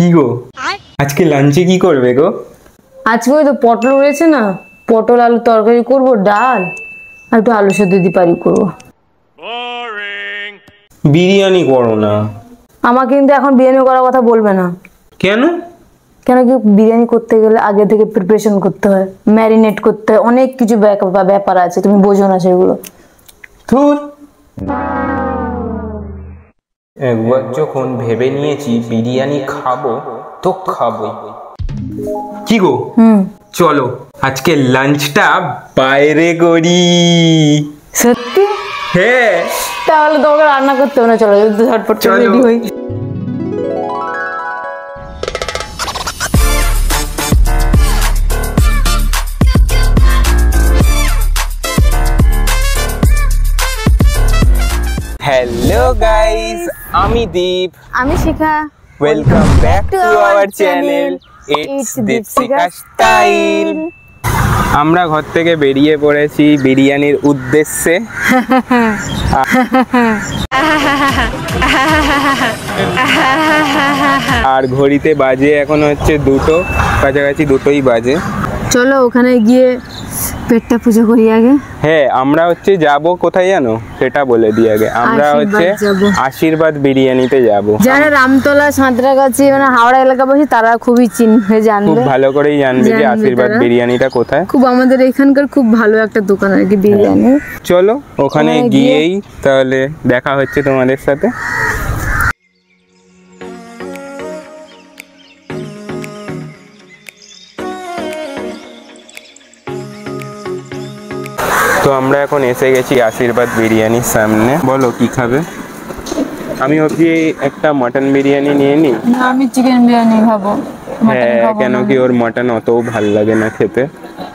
কি গো আজকে লাঞ্চে কি করবে গো? আজকে ওই তো পটল রয়েছে না, পটল আলু তরকারি করব, ডাল আর একটু আলু সেদ্ধ দিয়ে পারি করবো। বিরিয়ানি করো না। আমাকে কিন্তু এখন বিরিয়ানি করার কথা বলবে না। কেন? কেন কি, বিরিয়ানি করতে গেলে আগে থেকে প্রিপারেশন করতে হয়, ম্যারিনেট করতে হয়, অনেক কিছু ব্যাপার আছে, তুমি বোঝো না সেগুলো। ধুর, একবার যখন ভেবে নিয়েছি বিরিয়ানি খাবো তো খাবো। কি গো, চলো আজকে লাঞ্চটা বাইরে করি। সত্যি? হ্যাঁ। তাহলে তোমাকে রান্না করতে হবে না, চলো ঝটপট রেডি হই। হ্যালো গাইস, আমি দীপ, আমি Shikha. Welcome back to our channel it's Deepshikha style. আমরা ঘর থেকে বেরিয়ে পড়েছি বিরিয়ানির উদ্দেশ্যে। আর ঘড়িতে বাজে এখন হচ্ছে 2টো, কাছাকাছি 2টোই বাজে। চলো ওখানে গিয়ে পেটটা পুজো করি আগে। হ্যাঁ, আমরা হচ্ছে যাব কোথায় জানো, সেটা বলে দিই আগে। আমরা হচ্ছে আশীর্বাদ বিরিয়ানিতে যাব। যারা রামতলা, সাঁতরাগাছি মানে হাওড়া এলাকা বসে তারা খুবই চিনবে, জানবে, খুব ভালো করেই জানবে যে আশীর্বাদ বিরিয়ানিটা কোথায়। খুব আমাদের এখানকার খুব ভালো একটা দোকান আর কি বিরিয়ানি। চলো ওখানে গিয়েই তাহলে দেখা হচ্ছে তোমাদের সাথে। তো আমরা এখন এসে গেছি আশীর্বাদ বিরিয়ানির সামনে। বলো কি খাবে? আমি ভাবছি একটা মটন বিরিয়ানি নিয়ে নিই। আমি চিকেন বিরিয়ানি খাবো। হ্যাঁ, কেন কি ওর মটন অতও ভাল লাগে না খেতে।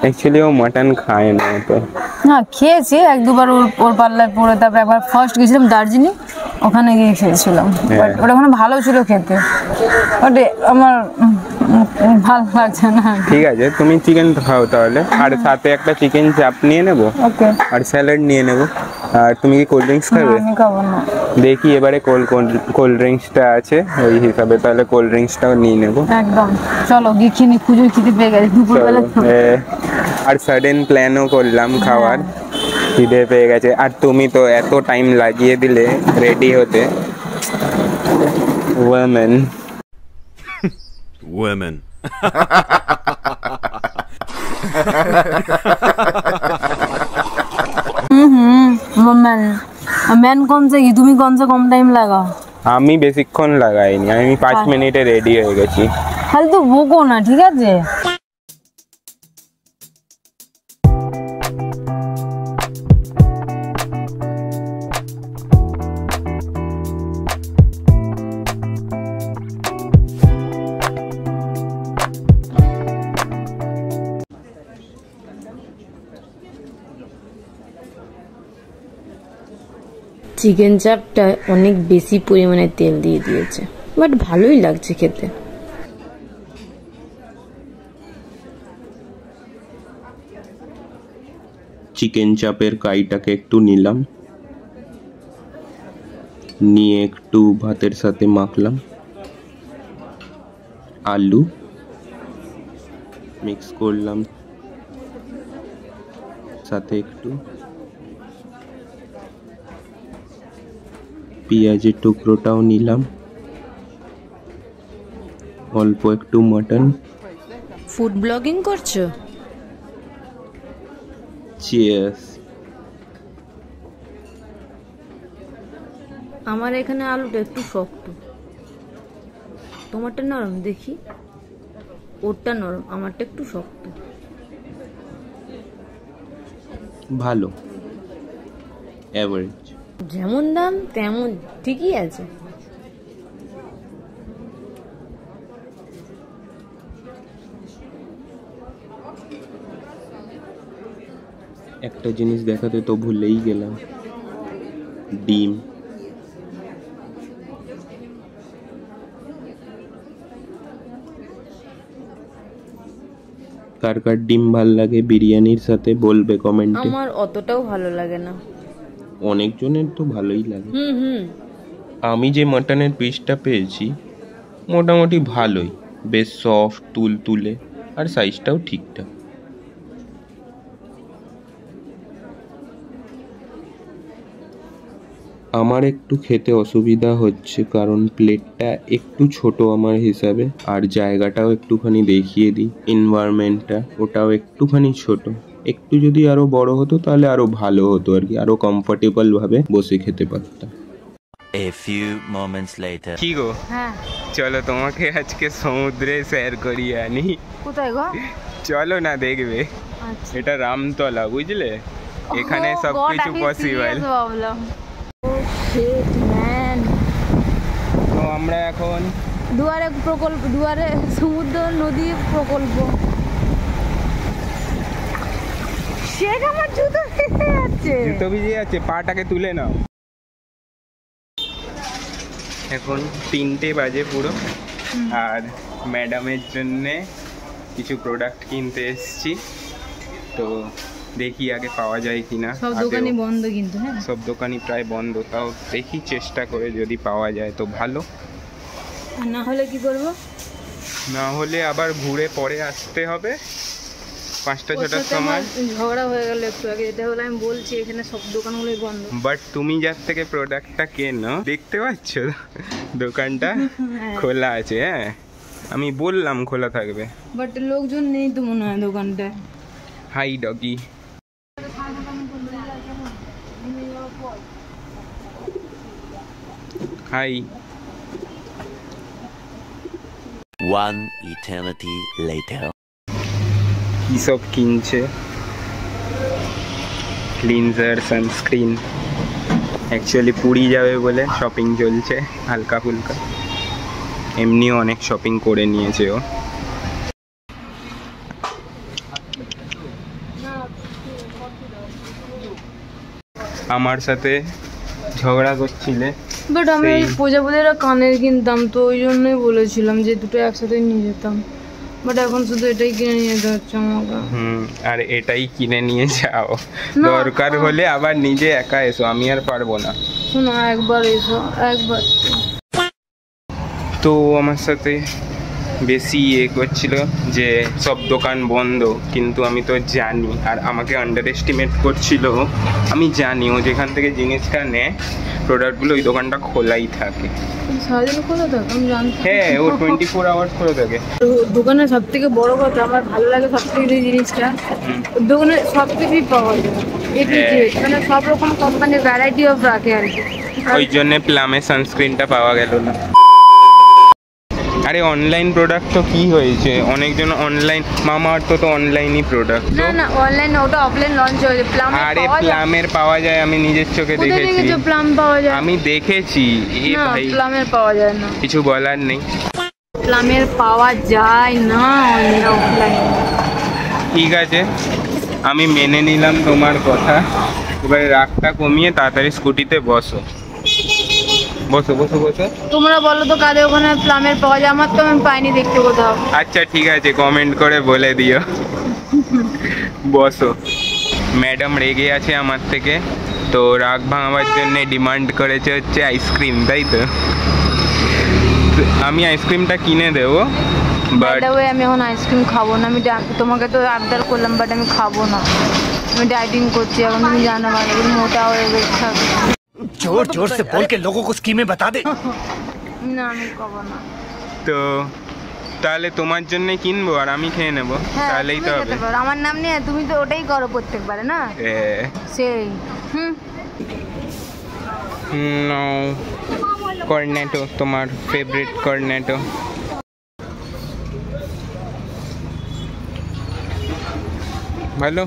অ্যাকচুয়ালি ও মটন খায় না তো। না, খেয়েছি এক দুবার ওর পাল্লায় পড়ে। তারপর একবার ফার্স্ট গেছিলাম দার্জিলিং, ওখানে গিয়ে খেয়েছিলাম। ওটা ওখানে ভালো ছিল খেতে, বাট আমার ভালো লাগছে না। ঠিক আছে, তুমি চিকেন খাও তাহলে, আর সাথে একটা চিকেন চাপ নিয়ে নেবো, আর স্যালাড নিয়ে নেবো। আর তুমি কি কোল্ড ড্রিঙ্কস খাবে? আমি খাবো না। দেখি এবারে কোল্ড ড্রিঙ্কসটা আছে ওই হিসাবে, তাহলে কোল্ড ড্রিঙ্কসটাও নিয়ে নেবো। একদম, চলো গিয়ে খেয়ে নি, খুঁজে খিদে পেয়ে গেছে দুপুরবেলা। আর সাডেন প্ল্যানও করলাম খাওয়ার, খিদে পেয়ে গেছে। আর তুমি তো এত টাইম লাগিয়ে দিলে রেডি হতে। ওমেন women मैन कौन से की তুমি কোন সে কম টাইম লাগাও? আমি বেশিক্ষণ লাগাইনি, আমি 5 মিনিটে রেডি হয়ে গেছি। খালি তো বকো না, ঠিক আছে? চিকেন চাপটা অনেক বেশি পরিমাণে তেল দিয়ে দিয়েছে, বাট ভালোই লাগছে খেতে। চিকেন চাপের কাইটাকে একটু নিলাম, নিয়ে একটু ভাতের সাথে মাখলাম, আলু মিক্স করলাম, সাথে একটু পেঁয়াজের টুকরোটাও নিলাম, অল্প একটু মটন। ফুড ব্লগিং করছো? চিয়ার্স। আমার এখানে আলুটা একটু শক্ত, তোমারটা নরম, দেখি ওরটা নরম, আমারটা একটু শক্ত। ভালো, এভারেজ। যেমন দাম তেমন ঠিকই আছে। একটা জিনিস দেখাতে তো ভুলেই গেলাম, ডিম। কার কার ডিম ভাল লাগে বিরিয়ানির সাথে বলবে কমেন্টে। আমার অতটাও ভালো লাগে না। অনেকজনের তো ভালোই লাগে। আমি যে মটনের পিসটা পেয়েছি মোটামুটি ভালোই, বেশ সফট, তুলে, আর সাইজটাও ঠিকঠাক। আমার একটু খেতে অসুবিধা হচ্ছে কারণ প্লেটটা একটু ছোট আমার হিসাবে, আর জায়গাটাও একটুখানি দেখিয়ে দিই, এনভায়রনমেন্টটা ওটাও একটুখানি ছোট। একটু যদি আরো বড় হতো তাহলে আরো ভালো হতো আর কি, আরো কমফোর্টেবল ভাবে বসে খেতে পারতাম। A few moments later. কি গো, হ্যাঁ চলো তোমাকে আজকে সমুদ্রে স্যার করিয়ে আনি। কোথায় গো? চলো না, দেখবে। আচ্ছা এটা রামতলা, বুঝলে? এখানে Oh সবকিছু God, আমি পসিবল। serious ভাবলাম। Oh shit, man. তো আমরা এখন দুয়ারে সমুদ্র নদী প্রকল্প। শেখ আমার জুতো ভিজে যাচ্ছে। জুতো ভিজে যাচ্ছে, পাটাকে তুলে নাও। এখন 3টে বাজে পুরো, আর ম্যাডামের জন্যে কিছু প্রোডাক্ট কিনতে এসেছি। তো দেখি আগে পাওয়া যায় কিনা। সব দোকানই বন্ধ কিন্তু। হ্যাঁ, সব দোকানই প্রায় বন্ধ, তাও দেখি চেষ্টা করে যদি পাওয়া যায় তো ভালো, আর না হলে কি করব? না হলে আবার ঘুরে পরে আসতে হবে 5টা-6টার সময়। ঝগড়া হয়ে গেল একটু আগে, যেটা হলো আমি বলছি এখানে সব দোকানগুলোই বন্ধ। বাট তুমি যার থেকে প্রোডাক্টটা কেনো, দেখতে পাচ্ছ দোকানটা খোলা আছে। হ্যাঁ, আমি বললাম খোলা থাকবে, বাট লোকজন নেই তো মনে হয় দোকানটায়। Hi doggy. Hi. One eternity later. কি সব কিনছে? Cleanser, sunscreen. অ্যাকচুয়ালি পুরী যাবে বলে শপিং চলছে হালকা ফুলকা, এমনিও অনেক শপিং করে নিয়েছে ও। আমার সাথে ঝগড়া করছিলে। বাট আমি প্রজাপতিরা কানের কিনতাম, তো ওই জন্যই বলেছিলাম যে দুটো একসাথে নিয়ে যেতাম। বাট এখন শুধু এটাই কিনে নিয়ে যেতে হচ্ছে আমাকে। আর এটাই কিনে নিয়ে যাও, দরকার হলে আবার নিজে একা এসো, আমি আর পারবো না। শোনো, একবার এসো, একবার। তো আমার সাথে বেশি করছিল যে সব দোকান বন্ধ, কিন্তু আমি তো জানি, আর আমাকে আন্ডার এস্টিমেট করছিল। আমি জানি ও যেখান থেকে জিনিসটা নেয় প্রোডাক্টগুলো, ওই দোকানটা খোলাই থাকে। সারাদিন খোলা থাকে? আমি জানতাম। হ্যাঁ, ও 24 আওয়ার্স খোলা থাকে। দোকানের সব থেকে বড় কথা, আমার ভালো লাগে সব থেকে যে জিনিসটা, দোকানে সব কিছুই পাওয়া যায়, মানে সব রকম কোম্পানির ভ্যারাইটি অফ রাখে আর কি। ওই জন্য প্লামের সানস্ক্রিনটা পাওয়া গেল না। আরে অনলাইন প্রোডাক্ট তো কি হয়েছে, অনেকজন অনলাইন, মামা আর্থ তো অনলাইনই প্রোডাক্ট। না না, অনলাইন ওটা অফলাইন লঞ্চ হয়েছে। আরে প্লামের পাওয়া যায়, আমি নিজের চোখে দেখেছি। প্লাম পাওয়া যায়? আমি দেখেছি। না, প্লামের পাওয়া যায় না। কিছু বলার নেই, প্লামের পাওয়া যায় না অফলাইন। ঠিক আছে, আমি মেনে নিলাম তোমার কথা। এবারে রাগটা কমিয়ে তাড়াতাড়ি স্কুটিতে বসো। বসো বসো বসো। তোমরা বলো তো কাদের ওখানে প্লামের পাওয়া যায়, আমার তো আমি পাইনি দেখতে কোথাও। আচ্ছা ঠিক আছে, কমেন্ট করে বলে দিও। বসো। ম্যাডাম রেগে আছে আমার থেকে, তো রাগ ভাঙাবার জন্য ডিমান্ড করেছে হচ্ছে আইসক্রিম, তাই তো? আমি আইসক্রিমটা কিনে দেবো, বাট আমি এখন আইসক্রিম খাবো না। আমি তোমাকে তো আবদার করলাম, বাট আমি খাবো না। আমি ডাইটিং করছি এখন, তুমি জানো আমি মোটা হয়ে গেছি। जोर जोर से बोल के लोगों को स्कीमें बता दे। না, আমি খাবো না। তো তাহলে তোমার জন্য কিনবো আর আমি খেয়ে নেবো, তাহলেই তো হবে। আমার নাম নিয়ে তুমি তো ওটাই করো প্রত্যেকবারে না, সেই কর্নেটো, তোমার ফেভারিট কর্নেটো। ভালো।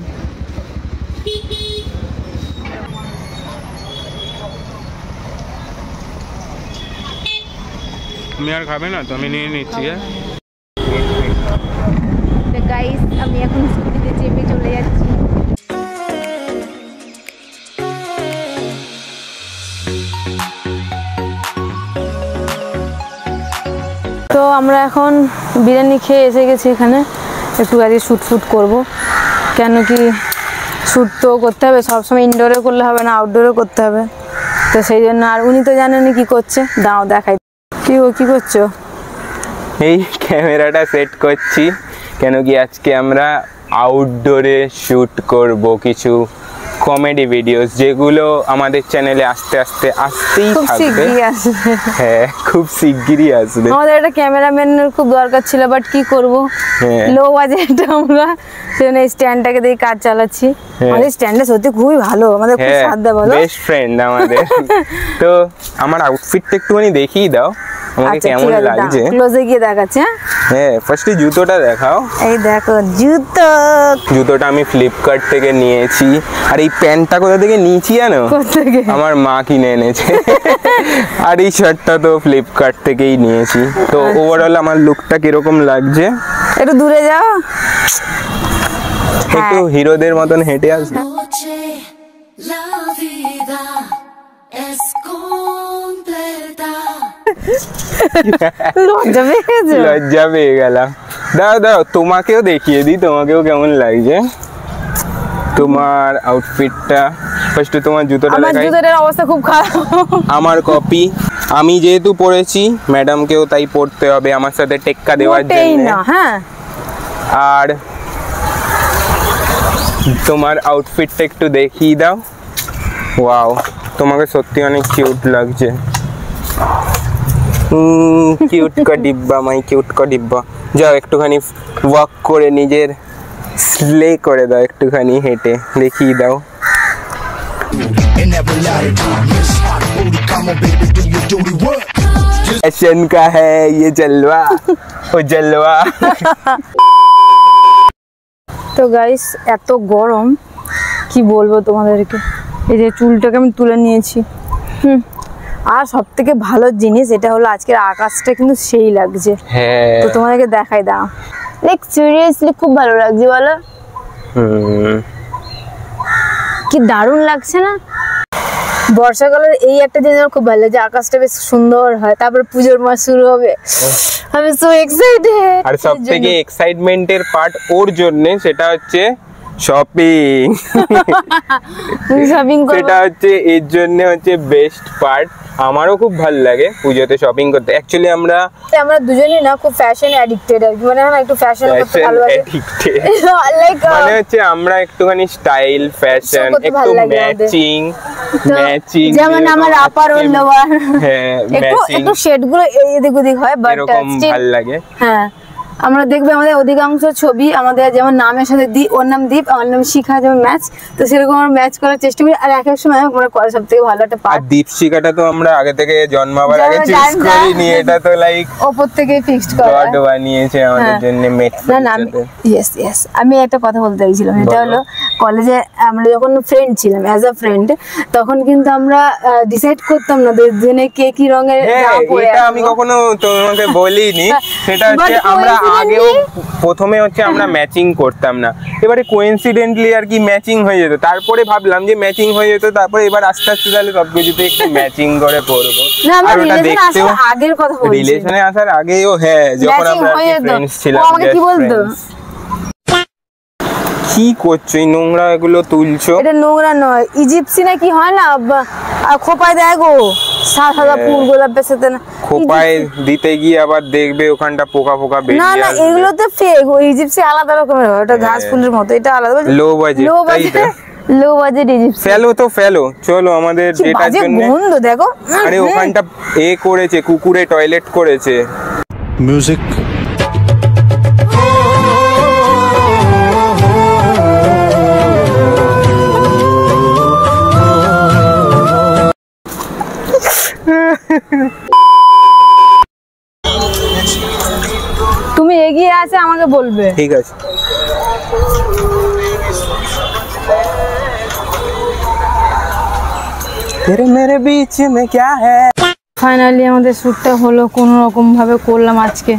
তুমি আর খাবে না তো? আমি নিয়ে নিচ্ছি। গাইস, আমি এখন স্কুটিতে চেপে চলে যাচ্ছি। তো আমরা এখন বিরিয়ানি খেয়ে এসে গেছি এখানে, একটু আগে শ্যুট করবো। কেন কি শ্যুট তো করতে হবে, সবসময় ইনডোরে করলে হবে না, আউটডোরে করতে হবে। তো সেই জন্য, আর উনি তো জানেনি কি করছে, দাও দেখাই। কি করছো? এই ক্যামেরাটা সেট করছি কেন কি আজকে আমরা আউটডোরে শ্যুট করব কিছু কমেডি ভিডিওস, যেগুলো আমাদের চ্যানেলে আস্তে আস্তে আসতেই খুব থাকবে। শিগগিরই আসবে। হ্যাঁ, খুব শিগগিরই আসবে। আমাদের একটা ক্যামেরাম্যানের খুব দরকার ছিল, বাট কি করব, হ্যাঁ। লো বাজেট আমরা সেজন্য এই স্ট্যান্ডটাকে দিয়ে কাজ চালাচ্ছি। আমাদের স্ট্যান্ডটা সত্যি খুবই ভালো, আমাদের খুব হ্যাঁ, সাধ্যা বলো। বেস্ট ফ্রেন্ড আমাদের। তো আমার আউটফিটটা একটুখানি দেখিয়ে দাও আমাকে আচ্ছা কেমন ঠিক আছে, লাগছে। ক্লোজে গিয়ে দেখাচ্ছি। হ্যাঁ, ফার্স্টে জুতোটা দেখাও। এই দেখো জুতোটা আমি ফ্লিপকার্ট থেকে নিয়েছি। আর এই প্যান্টটা কোথা থেকে নিয়েছি জানো? কোত্থেকে? আমার মা কিনে এনেছে। আর এই শার্টটা তো ফ্লিপকার্ট থেকেই নিয়েছি। তো ওভারঅল আমার লুকটা কিরকম লাগছে? একটু দূরে যাও। একটু হিরোদের মতন হেঁটে আসবে। Noche, la vida es completa. লজ্জা পেয়েছো? লজ্জা পেয়ে গেলাম। দাও দাও, তোমাকেও দেখিয়ে দিই তোমাকেও কেমন লাগছে তোমার আউটফিটটা। ফার্স্টে তোমার জুতোটা আমার দেখাই। জুতোটার অবস্থা খুব খারাপ। আমার কপি, আমি যেহেতু পড়েছি ম্যাডামকেও তাই পড়তে হবে আমার সাথে টেক্কা দেওয়ার মোটেই জন্য। না, হ্যাঁ। আর তোমার আউটফিটটা একটু দেখিয়ে দাও। ওয়াও, তোমাকে সত্যি অনেক কিউট লাগছে। কিউট কা ডিব্বা, মাই কিউট কা ডিব্বা। যাও একটুখানি ওয়াক করে নিজের স্লে করে দাও, একটুখানি হেঁটে দেখিয়ে দাও। In every latitude, miss hot booty, come on baby, do your dirty work. Fashion का है ये जलवा, ओ जलवा। তো গাইস, এত গরম কি বলবো তোমাদেরকে। এই যে চুলটাকে আমি তুলে নিয়েছি। আর সব থেকে ভালো জিনিস এটা হলো আজকের আকাশটা কিন্তু সেই লাগছে। হ্যাঁ। তো তোমাদেরকে দেখাই দাও। লাইক সিরিয়াসলি খুব ভালো লাগছে বলো। কি দারুণ লাগছে না? বর্ষাকালের এই একটা জিনিস আমার খুব ভালো লাগে, আকাশটা বেশ সুন্দর হয়। তারপরে পুজোর মাস শুরু হবে, আমি সো এক্সাইটেড। আর সব থেকে এক্সাইটমেন্টের পার্ট ওর জন্য, সেটা হচ্ছে শপিং। শপিং করব, সেটা হচ্ছে এর জন্য হচ্ছে বেস্ট পার্ট। আমারও খুব ভালো লাগে পুজোতে শপিং করতে। অ্যাকচুয়ালি আমরা দুজনেই না খুব ফ্যাশন অ্যাডিক্টেড আর কি, মানে না একটু ফ্যাশন করতে ফ্যাশন ভালোবাসি। অ্যাডিক্টেড। লাইক মানে হচ্ছে আমরা একটুখানি স্টাইল ফ্যাশন করতে একটু ভালো লাগে আমাদের। ম্যাচিং যেমন আমার আপার ও লোয়ার হ্যাঁ একটু ম্যাচিং একটু শেড গুলো এদিক ওদিক হয়, বাট এরকম ভালো লাগে। হ্যাঁ, আমরা দেখবে আমাদের অধিকাংশ ছবি আমাদের যেমন নামের সাথে ওর নাম দীপ, আমার নাম শিখা, যেমন ম্যাচ, তো সেরকম আমরা ম্যাচ করার চেষ্টা করি। আর এক এক সময় আমরা করে সব থেকে ভালো একটা আর পার্ট দীপশিকাটা তো আমরা আগে থেকে জন্মাবার আগে চুজ করিনি, এটা তো লাইক ওপর থেকে ফিক্সড করা। গড বানিয়েছে আমাদের জন্য মেট। না না, ইয়েস আমি একটা কথা বলতে চাইছিলাম, এটা হলো কলেজে আমরা যখন ফ্রেন্ড ছিলাম, অ্যাজ আ ফ্রেন্ড, তখন কিন্তু আমরা ডিসাইড করতাম না দুজনে কে কি রঙের জামা পরে এটা আসবো। আমি কখনো তোমাকে বলিনি। সেটা হচ্ছে But আমরা coincidentally- আগেও প্রথমে হচ্ছে আমরা ম্যাচিং করতাম না, এবারে কোইন্সিডেন্টলি আর কি ম্যাচিং হয়ে যেত। তারপরে ভাবলাম যে ম্যাচিং হয়ে যেত, তারপরে এবার আস্তে আস্তে তাহলে সবকিছুতে একটু ম্যাচিং করে পড়বো। না, আমরা আর ওটা রিলেশনে দেখতেও আসার আগের কথা বলছি। রিলেশনে আসার আগেও, হ্যাঁ, যখন Matching আমরা হয়ে যেত। ফ্রেন্ডস ও ছিলাম। আমাকে কি just বলতো? friends। কি করছো? এই নোংরা এগুলো তুলছো? এটা নোংরা নয়, ইজিপসি না কি হয় না, আর খোপায় দেয় গো সাদা ফুল গোলাপের সাথে না, খোপায় দিতে গিয়ে আবার দেখবে ওখানটা পোকা পোকা না বেরিয়ে না, আসবে। এগুলো তো ফেক। ওই ইজিপসি আলাদা রকমের হয়, ওটা ঘাস ফুলের মতো, এটা আলাদা। লো বাজেট, লো তাই তো? Budget, low budget ইজিপসি। ফেলো তো ফেলো, চলো আমাদের কি যেটার বাজে জন্য। গন্ধ দেখো। আরে ওখানটা করেছে, কুকুরে টয়লেট করেছে। Music. তুমি এগিয়ে আছে আমাকে বলবে। ঠিক আছে। तेरे मेरे बीच में क्या है। ফাইনালি আমাদের শ্যুটটা হলো, কোনো রকম ভাবে করলাম আজকে।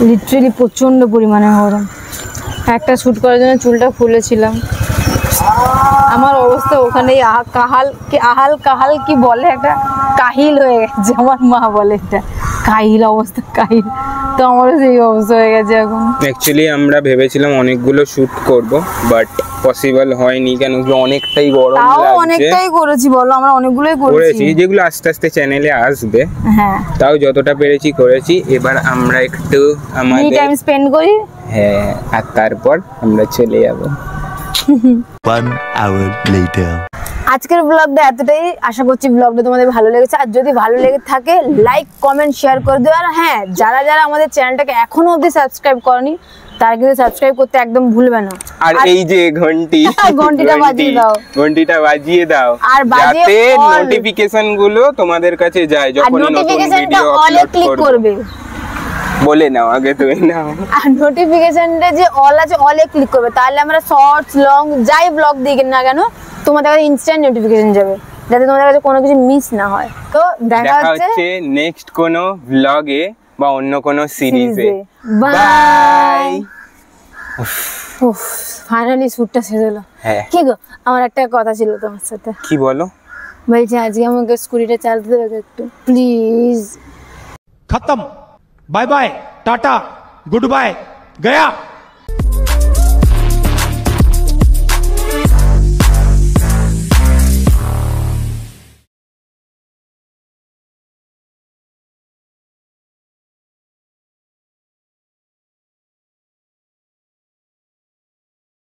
লিটারেলি প্রচন্ড পরিমাণে গরম। একটা শ্যুট করার জন্য চুলটা খুলেছিলাম, আমার অবস্থা ওখানেই কাহাল কি বলে, একটা কাহিল হয়ে গেছে। আমার মা বলে এটা কাহিল অবস্থা, কাহিল। তো আমারও সেই অবস্থা হয়ে গেছে এখন। অ্যাকচুয়ালি আমরা ভেবেছিলাম অনেকগুলো শুট করব, বাট পসিবল হয়নি, কেন কি অনেকটাই গরম তাও লাগছে। অনেকটাই করেছি বলো, আমরা অনেকগুলোই করেছি, করেছি। যেগুলো আস্তে আস্তে চ্যানেলে আসবে। হ্যাঁ, তাও যতটা পেরেছি করেছি। এবার আমরা একটু মি আমাদের টাইম স্পেন্ড করি। হ্যাঁ, আর তারপর আমরা চলে যাব। 1 hour later. আজকের ব্লগটা এতটাই, আশা করছি ব্লগটা তোমাদের ভালো লেগেছে। আর যদি ভালো লেগে থাকে লাইক কমেন্ট শেয়ার করে দিও। আর হ্যাঁ, যারা যারা আমাদের চ্যানেলটাকে এখনো অবধি সাবস্ক্রাইব করনি তারা কিন্তু সাবস্ক্রাইব করতে একদম ভুলবে না। আর এই যে ঘন্টিটা বাজিয়ে দাও, ঘন্টিটা বাজিয়ে দাও, আর বাজিয়ে যাতে all নোটিফিকেশন গুলো তোমাদের কাছে যায় আর যখন নতুন নোটিফিকেশনটা ভিডিও অলে আপলোড ক্লিক করব। করবে। বলে নাও আগে, তুমি নাও। আর নোটিফিকেশনটা যে অল আছে অলে ক্লিক করবে, তাহলে আমরা শর্টস লং যাই ব্লগ দিই না কেন তোমাদের কাছে ইনস্ট্যান্ট নোটিফিকেশন যাবে, যাতে তোমাদের কাছে কোনো কিছু মিস না হয়। তো দেখা হচ্ছে নেক্সট কোনো ব্লগে বা অন্য কোনো সিরিজে। বাই। উফ, ফাইনালি শ্যুটটা শেষ হলো। হ্যাঁ, কি গো, আমার একটা কথা ছিল তোমার সাথে। কি বলো? বলছি আজকে আমাকে স্কুটিটা চালাতে দেবে একটু প্লিজ। खत्म, bye bye, tata, goodbye, गया।